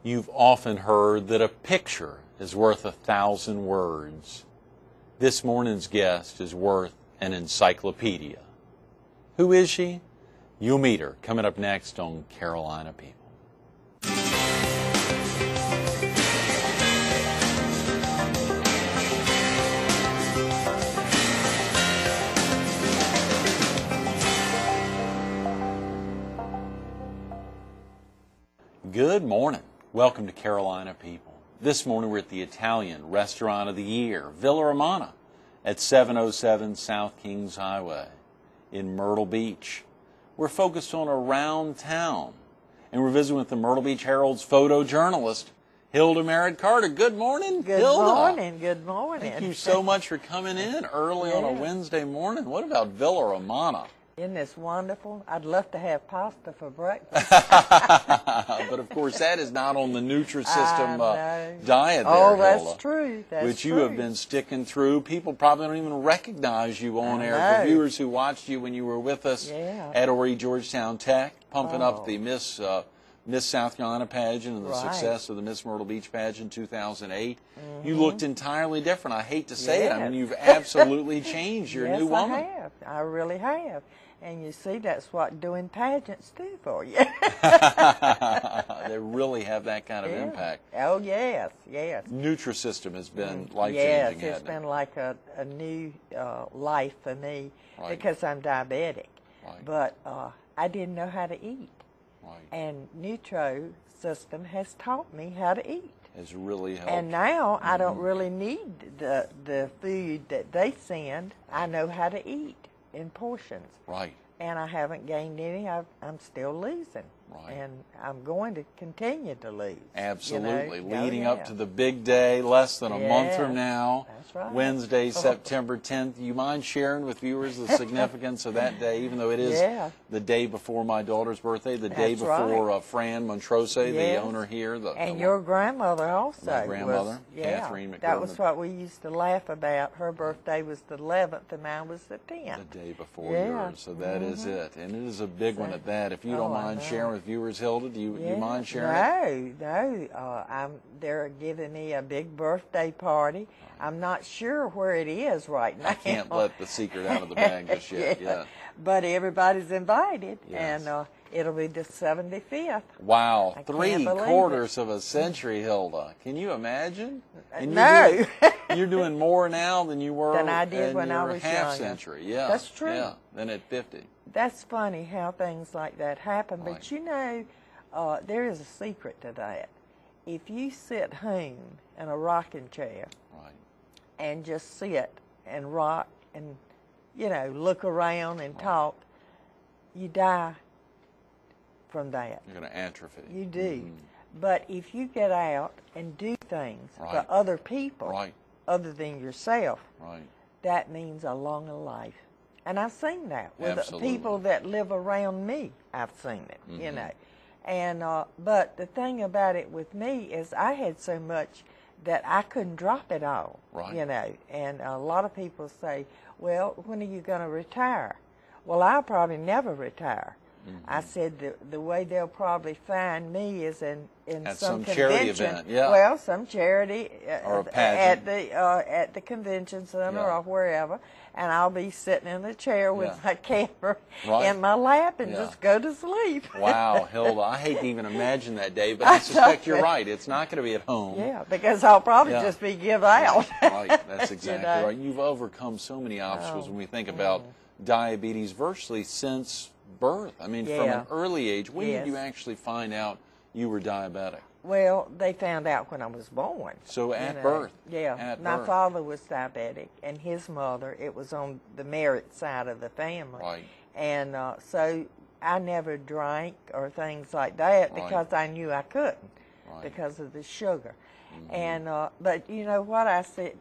You've often heard that a picture is worth 1,000 words. This morning's guest is worth an encyclopedia. Who is she? You'll meet her coming up next on Carolina People. Good morning. Welcome to Carolina People. This morning we're at the Italian Restaurant of the Year, Villa Romana, at 707 South Kings Highway in Myrtle Beach. We're focused on around town, and we're visiting with the Myrtle Beach Herald's photojournalist, Hilda Carter. Good morning, Good Hilda. morning. Good morning. Thank you so much for coming in early on a Wednesday morning. What about Villa Romana? Isn't this wonderful? I'd love to have pasta for breakfast. But of course, that is not on the Nutrisystem diet there, Oh, that's Hilda, true. That's which you true. have been sticking through. People probably don't even recognize you on air. For viewers who watched you when you were with us at Horry Georgetown Tech, pumping up the Miss South Carolina pageant and the success of the Miss Myrtle Beach pageant 2008. You looked entirely different. I hate to say it. I mean, you've absolutely changed. You're a new woman. Yes, I have. I really have. And you see, that's what doing pageants do for you. They really have that kind of impact. Oh, yes, yes. Nutrisystem has been life-changing, Yes, hasn't it's been like a new life for me because I'm diabetic. Right. But I didn't know how to eat. Right. And Nutrisystem has taught me how to eat. Has really helped. And now I don't really need the food that they send. I know how to eat in portions. Right. And I haven't gained any. I'm still losing. Right. And I'm going to continue to lose. Absolutely. You know? Leading up to the big day, less than a month from now. That's right. Wednesday, September 10th. You mind sharing with viewers the significance of that day, even though it is the day before my daughter's birthday, the day before Fran Montrose, the owner here. And your grandmother also. My grandmother, was, Catherine McDermott. That was what we used to laugh about. Her birthday was the 11th and mine was the 10th. The day before yours. So that is it. And it is a big one at that. If you don't mind sharing with viewers, Hilda, do you mind sharing? No. They're giving me a big birthday party. I'm not sure where it is right now. I can't let the secret out of the bag just yet. But everybody's invited, and it'll be the 75th. Wow, 3/4 of a century, Hilda. Can you imagine? And no. You're doing more now than you were than I did when I was half younger. Century. Yeah, that's true. Yeah, than at 50. That's funny how things like that happen. But you know, there is a secret to that. If you sit home in a rocking chair and just sit and rock and, you know, look around and talk, you die from that. You're going to atrophy. You do. But if you get out and do things for other people other than yourself, that means a longer life. And I've seen that with the people that live around me. I've seen it, you know. And but the thing about it with me is I had so much that I couldn't drop it all, you know. And a lot of people say, well, when are you going to retire? Well, I'll probably never retire. I said the way they'll probably find me is in some charity convention. event, Well, some charity or a pageant. at the convention center or wherever, and I'll be sitting in the chair with my camera in my lap and just go to sleep. Wow, Hilda, I hate to even imagine that day, but I suspect you're right. It's not going to be at home. Yeah, because I'll probably just be give out. Right, that's exactly right. You've overcome so many obstacles when we think about diabetes virtually since birth. I mean, from an early age. When did you actually find out you were diabetic? Well, they found out when I was born. So at birth? Yeah. At My birth. father was diabetic, and his mother, it was on the Merritt side of the family. Right. And so I never drank or things like that because I knew I couldn't because of the sugar. And but you know what I said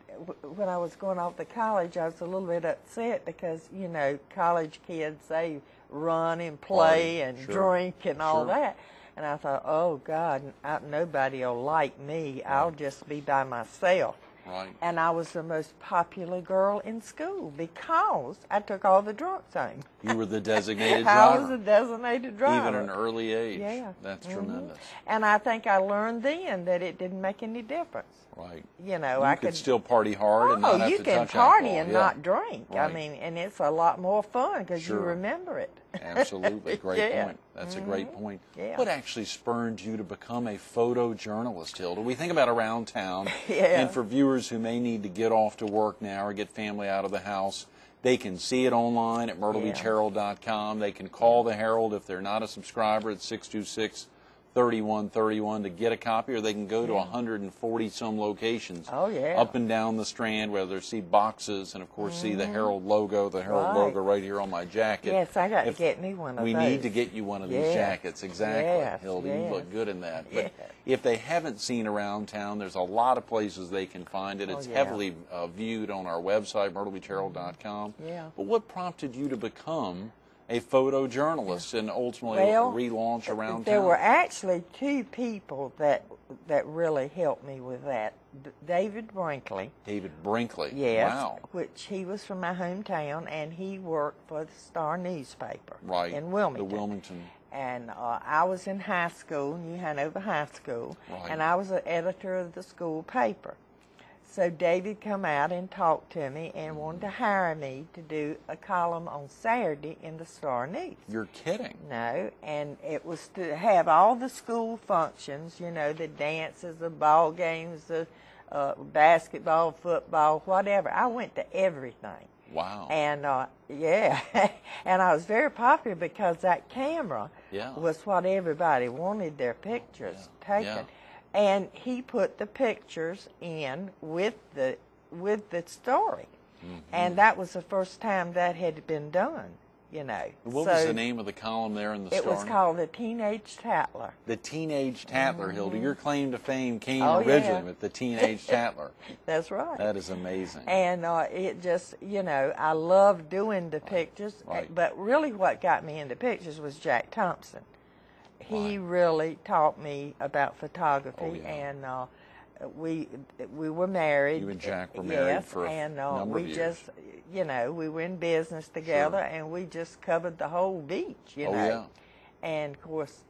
when I was going off to college, I was a little bit upset because, you know, college kids, they run and play and drink and all that. And I thought, oh God, nobody will like me. I'll just be by myself. Right. And I was the most popular girl in school because I took all the drunks home. You were the designated driver. I was a designated driver. Even at an early age. Yeah. That's tremendous. And I think I learned then that it didn't make any difference. Right. You know, you I could still party hard and not have to touch you can party alcohol. and not drink. Right. I mean, and it's a lot more fun because you remember it. Absolutely. Great point. That's a great point. Yeah. What actually spurred you to become a photojournalist, Hilda? We think about around town, Yeah. and for viewers who may need to get off to work now or get family out of the house, they can see it online at myrtlebeachherald.com. They can call the Herald if they're not a subscriber at 626-3131 to get a copy, or they can go to 140-some locations up and down the Strand, where they see boxes and, of course, see the Herald logo, logo right here on my jacket. Yes, I got to get me one of those. We need to get you one of these jackets. Exactly, yes, Hilda. Yes. You look good in that. But if they haven't seen around town, there's a lot of places they can find it. It's heavily viewed on our website, myrtlebeachherald.com. Yeah. But what prompted you to become a photojournalist and ultimately relaunch around town? There were actually two people that really helped me with that. David Brinkley. David Brinkley. Yes. Wow. Which he was from my hometown, and he worked for the Star newspaper in The Wilmington. Wilmington. And I was in high school, New Hanover High School, and I was an editor of the school paper. So David come out and talked to me and wanted to hire me to do a column on Saturday in the Star News. You're kidding. No, and it was to have all the school functions, you know, the dances, the ball games, the basketball, football, whatever. I went to everything. Wow. And, and I was very popular because that camera was what everybody wanted their pictures taken. Yeah. And he put the pictures in with the story. And that was the first time that had been done, you know. What was the name of the column there in the Star? It was called The Teenage Tattler. The Teenage Tattler, Hilda. Your claim to fame came originally with The Teenage Tattler. That's right. That is amazing. And it just, you know, I loved doing the pictures. But really what got me into pictures was Jack Thompson. He really taught me about photography, and we were married. You and Jack were married for a number of years. Just, you know, we were in business together, and we just covered the whole beach, you know. And of course,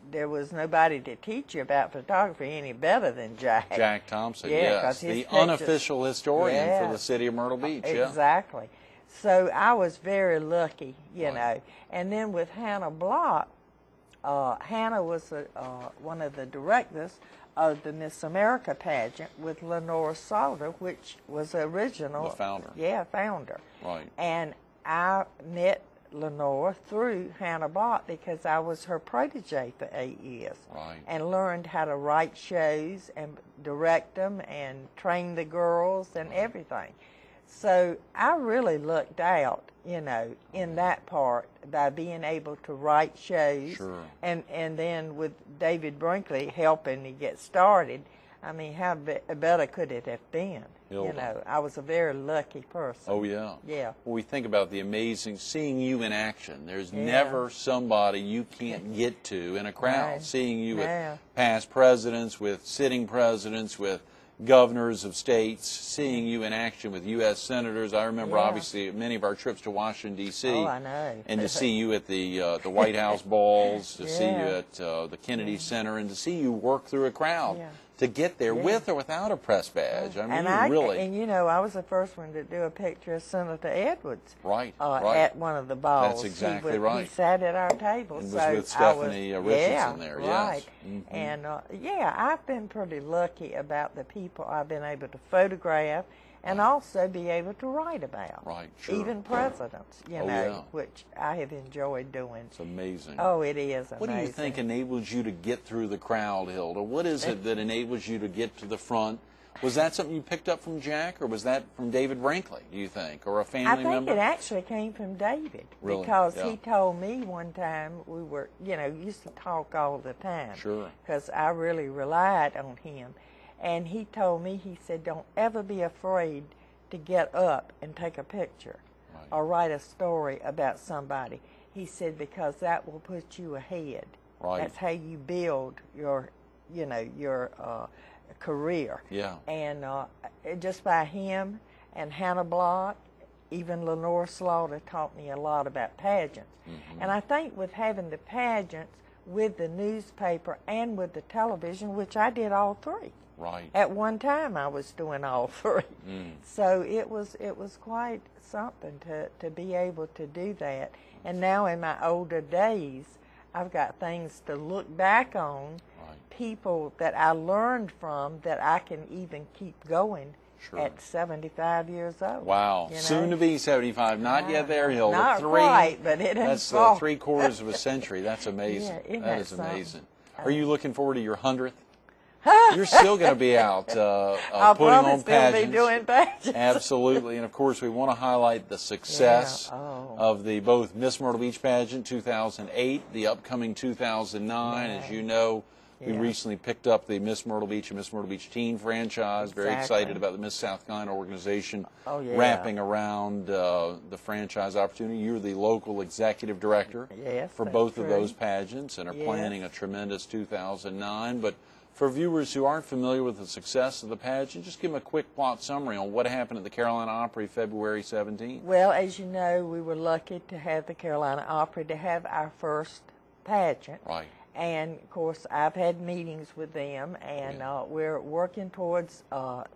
there was nobody to teach you about photography any better than Jack. Jack Thompson, yes, the unofficial historian for the city of Myrtle Beach. Exactly. So I was very lucky, you know. And then with Hannah Block. Hannah was one of the directors of the Miss America pageant with Lenore Salter, which was the original. The founder. Yeah, founder. Right. And I met Lenore through Hannah Block because I was her protege for 8 years. Right. And learned how to write shows and direct them and train the girls and everything. So I really looked out, you know, in that part by being able to write shows. Sure. And then with David Brinkley helping me get started, I mean, how better could it have been? Hilda. You know, I was a very lucky person. Oh, yeah. Yeah. Well, we think about the amazing, seeing you in action. There's never somebody you can't get to in a crowd. Seeing you with past presidents, with sitting presidents, with governors of states, seeing you in action with U.S. senators. I remember, obviously, many of our trips to Washington, D.C. Oh, I know. And to see you at the White House balls, to see you at the Kennedy Center, and to see you work through a crowd to get there with or without a press badge. I mean, And, you know, I was the first one to do a picture of Senator Edwards. At one of the balls. That's exactly right. He sat at our table. And was with Stephanie Richardson there, right. And, I've been pretty lucky about the people I've been able to photograph and also be able to write about. Right, sure. Even presidents, you know, which I have enjoyed doing. It's amazing. Oh, it is amazing. What do you think enables you to get through the crowd, Hilda? What is it that enables you to get to the front? Was that something you picked up from Jack, or was that from David Brinkley, do you think, or a family member? I think it actually came from David. Really? Because he told me one time, we were, you know, used to talk all the time. Sure. Because I really relied on him. And he told me, he said, don't ever be afraid to get up and take a picture or write a story about somebody. He said, because that will put you ahead. Right. That's how you build your, you know, your career. Yeah. And just by him and Hannah Block, even Lenore Slaughter taught me a lot about pageants. Mm-hmm. And I think with having the pageants with the newspaper and with the television, which I did all three. Right. At one time I was doing all three. Mm. So it was quite something to be able to do that. And now in my older days, I've got things to look back on, right. People that I learned from that I can even keep going. Sure. At 75 years old. Wow. You know? Soon to be 75. Not yet there, Hilda. Not quite, but it ain't That's far. 3/4 of a century. That's amazing. Yeah, that is something? Amazing. Are you looking forward to your 100th? You're still going to be out putting on pageants. I'll still be doing pageants. Absolutely. And, of course, we want to highlight the success of the both Miss Myrtle Beach pageant 2008, the upcoming 2009. As you know, we recently picked up the Miss Myrtle Beach and Miss Myrtle Beach Teen franchise. Very excited about the Miss South Carolina organization wrapping around the franchise opportunity. You're the local executive director for both of those pageants and are planning a tremendous 2009. But for viewers who aren't familiar with the success of the pageant, just give them a quick plot summary on what happened at the Carolina Opry February 17th. Well, as you know, we were lucky to have the Carolina Opry to have our first pageant. Right. And, of course, I've had meetings with them, and we're working towards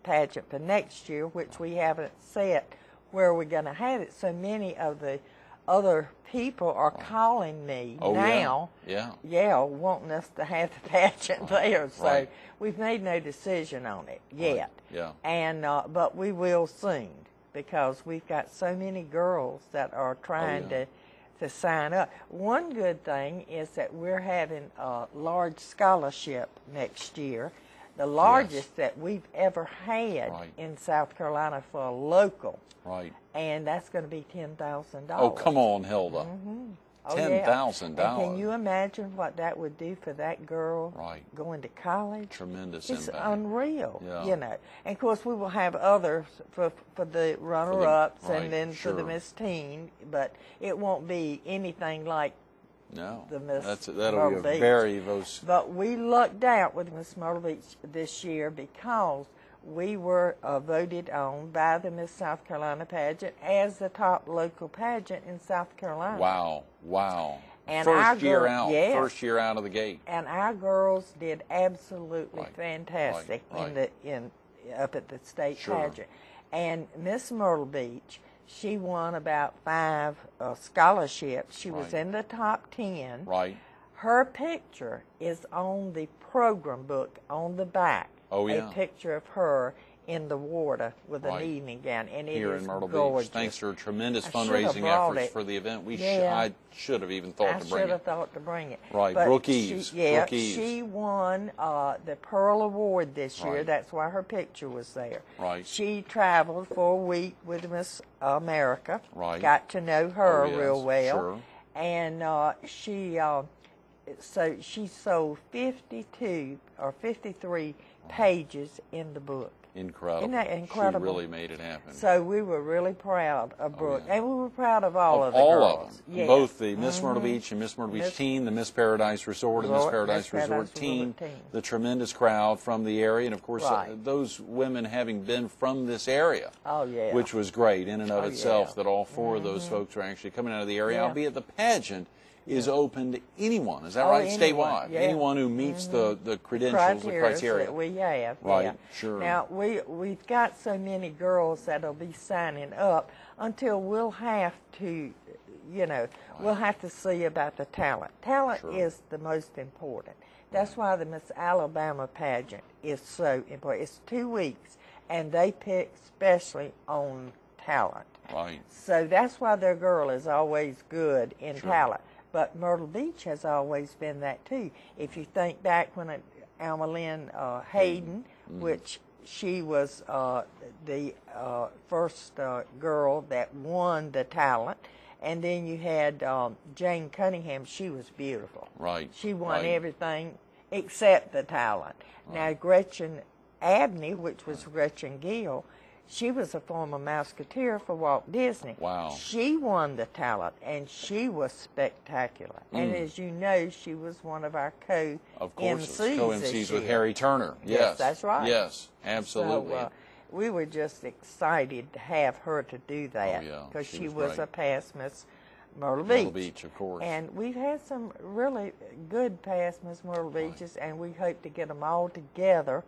pageant for next year, which we haven't set where we're going to have it. So many of the other people are calling me now, wanting us to have the pageant there. So we've made no decision on it yet. Yeah. And but we will soon, because we've got so many girls that are trying to sign up. One good thing is that we're having a large scholarship next year, the largest that we've ever had in South Carolina for a local. Right. And that's going to be $10,000. Oh, come on, Hilda. Mm-hmm. $10,000. Can you imagine what that would do for that girl going to college? Tremendous impact. It's unreal, you know. And, of course, we will have others for the runner-ups and then for the Miss Teen, but it won't be anything like the Miss that'll Myrtle be a Beach. very But we lucked out with Miss Myrtle Beach this year because we were voted on by the Miss South Carolina pageant as the top local pageant in South Carolina. Wow. And first year out of the gate. And our girls did absolutely fantastic up at the state pageant. And Miss Myrtle Beach, she won about 5 scholarships. She was in the top 10. Right. Her picture is on the program book on the back. Oh, yeah. A picture of her in the water with an evening gown, and it here is in Myrtle gorgeous. Beach. Thanks to her tremendous fundraising efforts for the event. I should have even thought to bring it. I should have thought to bring it. Right, but Brooke Eves. She won the Pearl Award this year. That's why her picture was there. Right. She traveled for a week with Miss America. Right. Got to know her real well. Sure. And so she sold 52 or 53 pages in the book. Incredible. Isn't that incredible? She really made it happen. So we were really proud of Brooke. And we were proud of all of the all girls. Of them. Yes. Both the Miss Myrtle Beach and Miss Myrtle Beach Teen, the Miss Paradise Resort and Miss Paradise Resort Teen, the tremendous crowd from the area, and of course those women having been from this area, which was great in and of itself, that all 4 of those folks were actually coming out of the area, albeit the pageant is open to anyone. Is that right? Anyone. Statewide. Anyone who meets the credentials, the criteria. That we have. Right, sure. Now, we've got so many girls that'll be signing up until we'll have to, we'll have to see about the talent. Talent is the most important. That's why the Miss Alabama pageant is so important. It's 2 weeks, and they pick specially on talent. Right. So that's why their girl is always good in talent. But Myrtle Beach has always been that, too. If you think back when Alma Lynn Hayden, which she was the first girl that won the talent, and then you had Jane Cunningham. She was beautiful. Right. She won everything except the talent. Now, Gretchen Abney, which was Gretchen Gill, She was a former Musketeer for Walt Disney. Wow. She won the talent, and she was spectacular. And as you know, she was one of our co-MCs. Of course, co-MCs with Harry Turner. Yes, that's right. Yes, absolutely. So, we were just excited to have her to do that because she was a past Miss Myrtle Beach. Myrtle Beach, of course. And we've had some really good past Miss Myrtle Beaches, and we hope to get them all together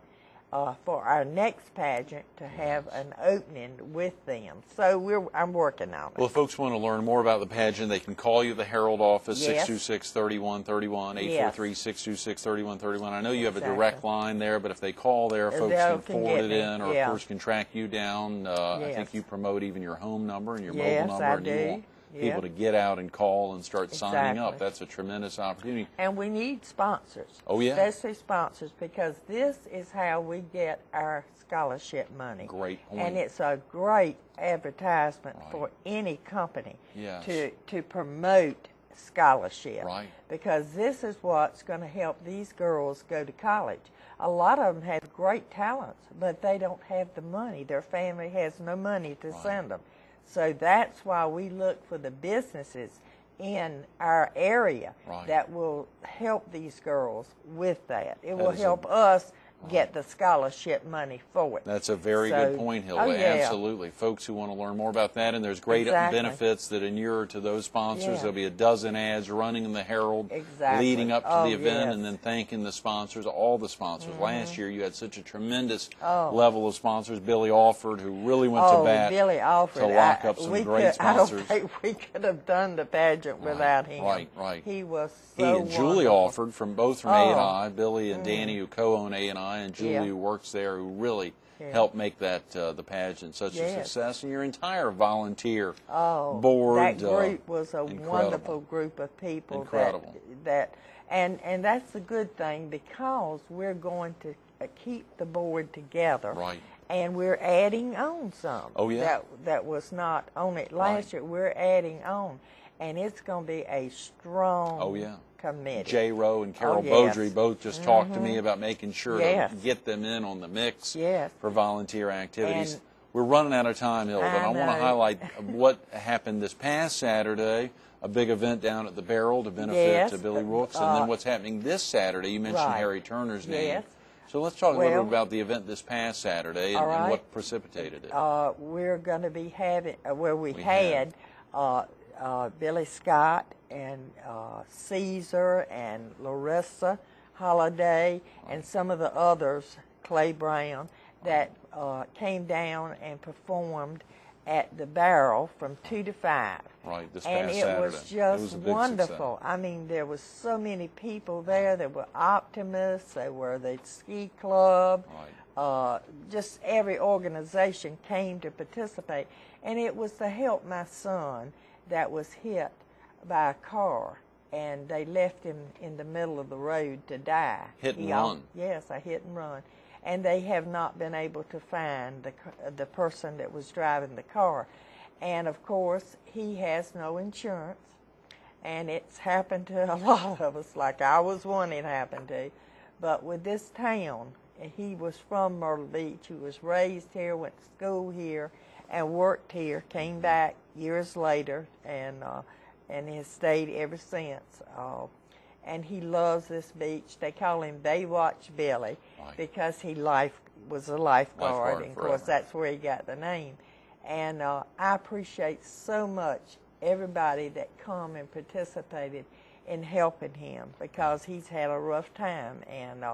for our next pageant to have an opening with them. So I'm working on it. Well, if folks want to learn more about the pageant, they can call you, the Herald office, 626-3131, 843-626-3131. I know you have a direct line there, but if they call there, folks can forward it in, or of course can track you down. I think you promote even your home number and your mobile number. I do. You want people to get out and call and start signing up. That's a tremendous opportunity. And we need sponsors. Oh, yeah. Especially sponsors, because this is how we get our scholarship money. Great point. And it's a great advertisement for any company to promote scholarship. Right. Because this is what's going to help these girls go to college. A lot of them have great talents, but they don't have the money. Their family has no money to send them. So that's why we look for the businesses in our area that will help these girls with that. It will help us get the scholarship money for it. That's a very good point, Hilda. Absolutely. Folks who want to learn more about that, and there's great benefits that inure to those sponsors. There'll be a dozen ads running in the Herald leading up to the event, and then thanking the sponsors, all the sponsors. Last year you had such a tremendous level of sponsors. Billy Alford, who really went to bat Billy Alford, to lock up some great sponsors. I don't think we could have done the pageant without him. Right. He was so He and Julie Alford, from A&I, Billy and Danny, who co-own A&I, and Julie, who works there, who really helped make that the pageant such a success, and your entire volunteer board. That group was a wonderful group of people. And that's a good thing, because we're going to keep the board together. Right. And we're adding on some. Oh, yeah. That was not on it last year. We're adding on. And it's going to be a strong committee. Jay Rowe and Carol Beaudry both just talked to me about making sure to get them in on the mix for volunteer activities. And we're running out of time, Hilda, but I want to highlight what happened this past Saturday, a big event down at the Barrel to benefit to Billy Rooks, and then what's happening this Saturday. You mentioned Harry Turner's name. So let's talk a little bit about the event this past Saturday and what precipitated it. We're going to be having, we had Billy Scott and Caesar and Larissa Holiday and some of the others, Clay Brown, that came down and performed at the Barrel from 2 to 5. Right, this past Saturday. And it was just wonderful. Success. I mean, there was so many people there. There were optimists. There were the ski club. Right. Just every organization came to participate. And it was to help my son that was hit by a car, and they left him in the middle of the road to die. Hit and run. Yes, a hit and run. And they have not been able to find the person that was driving the car. And, of course, he has no insurance, and it's happened to a lot of us, like I was one it happened to. But with this town, he was from Myrtle Beach. He was raised here, went to school here, and worked here, came back years later, and has stayed ever since. And he loves this beach. They call him Baywatch Billy because he was a lifeguard, and of course that's where he got the name. And I appreciate so much everybody that come and participated in helping him, because he's had a rough time, and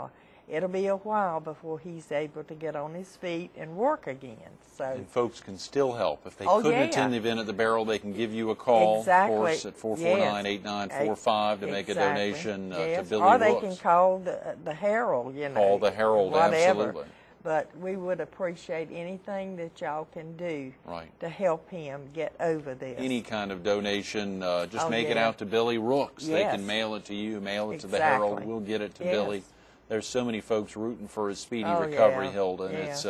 it'll be a while before he's able to get on his feet and work again. So, and folks can still help. If they couldn't attend the event at the Barrel, they can give you a call, of course, at 449-8945 to make a donation to Billy Rooks. Or they can call the Herald, Call the Herald, whatever. Absolutely. But we would appreciate anything that y'all can do to help him get over this. Any kind of donation, just make it out to Billy Rooks. They can mail it to you, mail it to the Herald. We'll get it to Billy. There's so many folks rooting for his speedy recovery, Hilda, and it's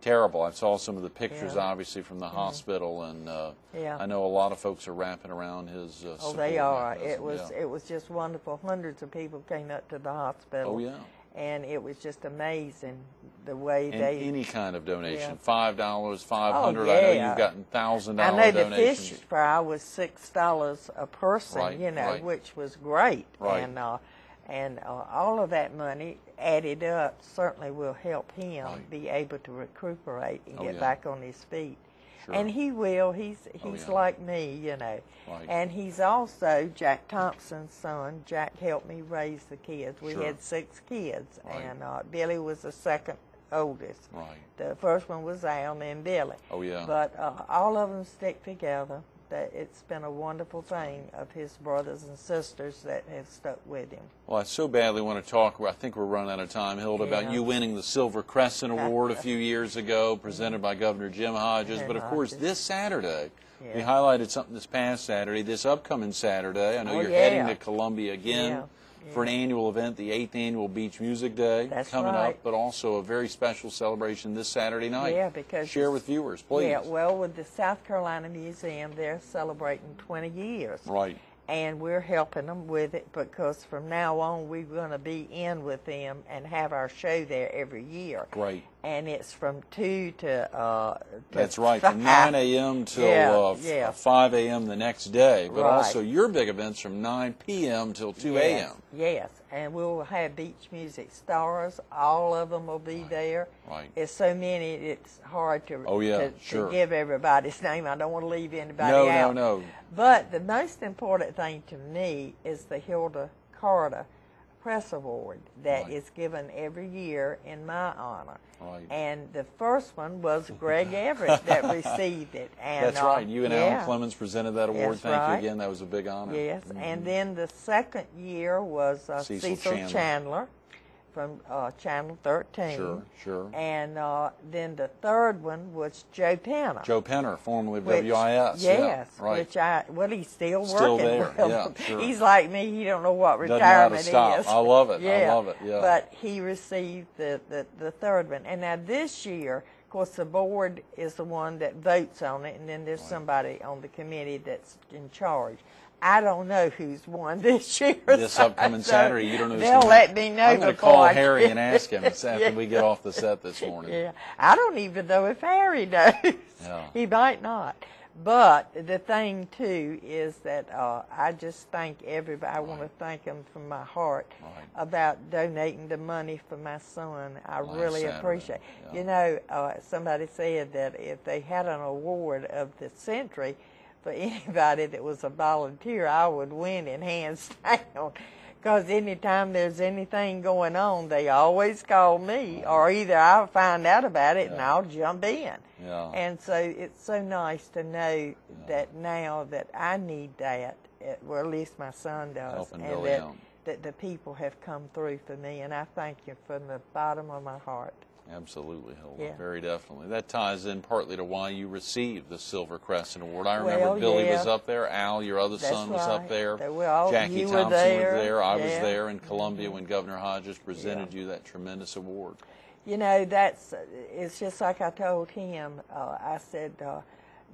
terrible. I saw some of the pictures, obviously, from the hospital, and I know a lot of folks are wrapping around his support they are. mechanism. It was just wonderful. Hundreds of people came up to the hospital. And it was just amazing the way and they... any kind of donation, $5, $500. Oh, yeah. I know you've gotten $1,000 donations. I know the fish fry was $6 a person, right, you know, right. which was great. Right. And all of that money added up certainly will help him right. be able to recuperate and get yeah. back on his feet. Sure. And he will. He's yeah. like me, you know. Right. And he's also Jack Thompson's son. Jack helped me raise the kids. We sure. had 6 kids, right. and Billy was the second oldest. Right. The first one was Al, and then Billy. Oh, yeah. But all of them stick together. That it's been a wonderful thing of his brothers and sisters that have stuck with him. Well, I so badly want to talk, I think we're running out of time, Hilda, about you winning the Silver Crescent Award a few years ago, presented by Governor Jim Hodges. But, of course, this Saturday, we highlighted something this past Saturday, this upcoming Saturday. I know you're heading to Columbia again for an annual event, the 8th Annual Beach Music Day coming up, but also a very special celebration this Saturday night. Yeah, because... Share with viewers, please. Yeah, well, with the South Carolina Museum, they're celebrating 20 years. Right. And we're helping them with it because from now on we're going to be in with them and have our show there every year. Great. And it's from 2 to That's right, from 9 a.m. till 5 a.m. the next day. But also your big events from 9 p.m. till 2 a.m. Yes, and we'll have beach music stars. All of them will be there. Right. It's so many, it's hard to, sure. to give everybody's name. I don't want to leave anybody out. No. But the most important thing to me is the Hilda Carter Press Award that is given every year in my honor. Right. And the first one was Greg Everett that received it. And, that's right. You and Alan Clemens presented that award. Thank you again. That was a big honor. Yes. And then the second year was Cecil Chandler from Channel 13. Sure. And then the third one was Joe Penner. Joe Penner, formerly of WIS. Yes. Right. Which he's still working. Still there. Well, sure. He's like me. He don't know what Doesn't know how to retirement stop. is. I love it. I love it. Yeah. But he received the third one. And now this year, of course, the board is the one that votes on it, and then there's somebody on the committee that's in charge. I don't know who's won this year. This upcoming Saturday, you don't know who's They'll let me know. I'm going to call Harry and ask him after we get off the set this morning. Yeah, I don't even know if Harry knows. Yeah. He might not. But the thing, too, is that I just thank everybody. I want to thank them from my heart about donating the money for my son. I really appreciate it. Yeah. You know, somebody said that if they had an award of the century for anybody that was a volunteer, I would win it hands down. Because anytime there's anything going on, they always call me, or either I'll find out about it and I'll jump in. Yeah. And so it's so nice to know that now that I need that, well, at least my son does, and that the people have come through for me, and I thank you from the bottom of my heart. Absolutely, Hilda. Very definitely. That ties in partly to why you received the Silver Crescent Award. I remember Billy was up there, Al, your other son, was up there, Jackie Thompson was there, I was there in Columbia when Governor Hodges presented you that tremendous award. You know, it's just like I told him. I said,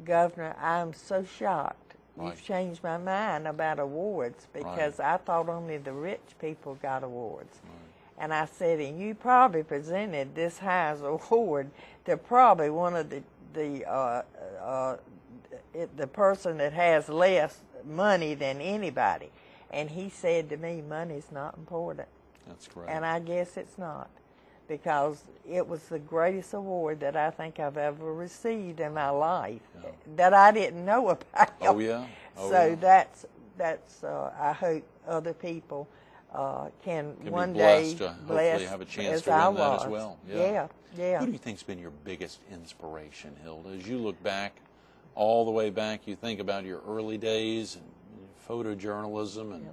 Governor, I'm so shocked. You've changed my mind about awards because I thought only the rich people got awards. And I said, and you probably presented this highest award to probably one of the person that has less money than anybody. And he said to me, money's not important. That's correct. And I guess it's not, because it was the greatest award that I think I've ever received in my life that I didn't know about. Oh, yeah. So that's I hope other people can one day hopefully have a chance to win that as well. Yeah. Who do you think's been your biggest inspiration, Hilda? As you look back, all the way back, you think about your early days and photojournalism and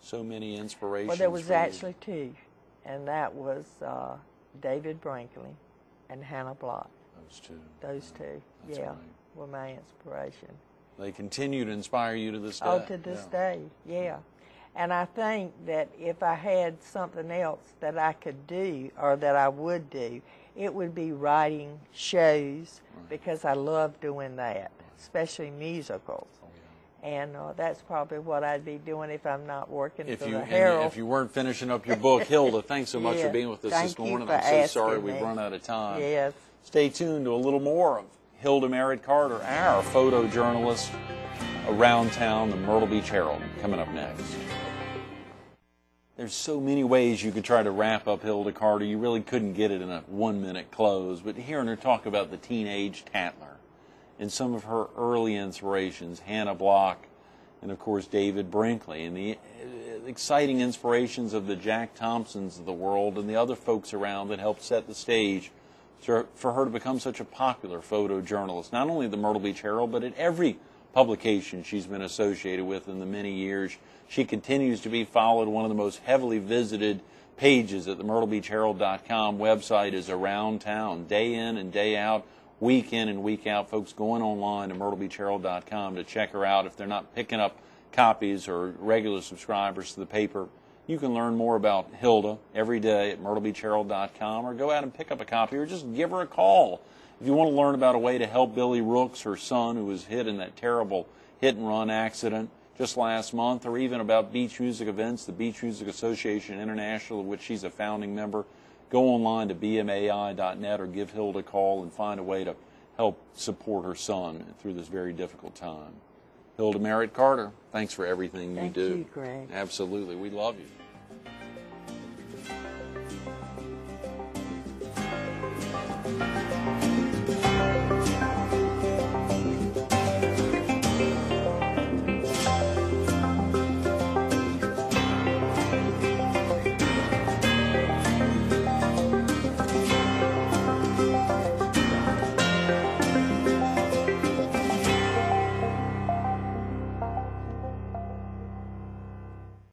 so many inspirations. Well, there was actually two, and that was David Brinkley and Hannah Block. Those two, were my inspiration. They continue to inspire you to this day. Oh, to this day, And I think that if I had something else that I could do or that I would do, it would be writing shows because I love doing that, especially musicals. And that's probably what I'd be doing if I'm not working for the Herald. If you weren't finishing up your book, Hilda, thanks so much for being with us this morning. I'm so sorry we've run out of time. Yes. Stay tuned to a little more of Hilda Carter, our photojournalist around town, the Myrtle Beach Herald, coming up next. There's so many ways you could try to wrap up Hilda Carter. You really couldn't get it in a 1-minute close. But hearing her talk about the teenage tattler and some of her early inspirations, Hannah Block, and of course David Brinkley, and the exciting inspirations of the Jack Thompsons of the world and the other folks around that helped set the stage for her to become such a popular photojournalist, not only at the Myrtle Beach Herald, but at every publication she's been associated with in the many years. She continues to be followed. One of the most heavily visited pages at the myrtlebeachherald.com website is Around Town, day in and day out, week in and week out. Folks going online to myrtlebeachherald.com to check her out. If they're not picking up copies or regular subscribers to the paper, you can learn more about Hilda every day at myrtlebeachherald.com, or go out and pick up a copy, or just give her a call. If you want to learn about a way to help Billy Rooks, her son, who was hit in that terrible hit-and-run accident just last month, or even about beach music events, the Beach Music Association International, of which she's a founding member, go online to bmai.net or give Hilda a call and find a way to help support her son through this very difficult time. Hilda Carter, thanks for everything you do. Thank you, Greg. Absolutely. We love you.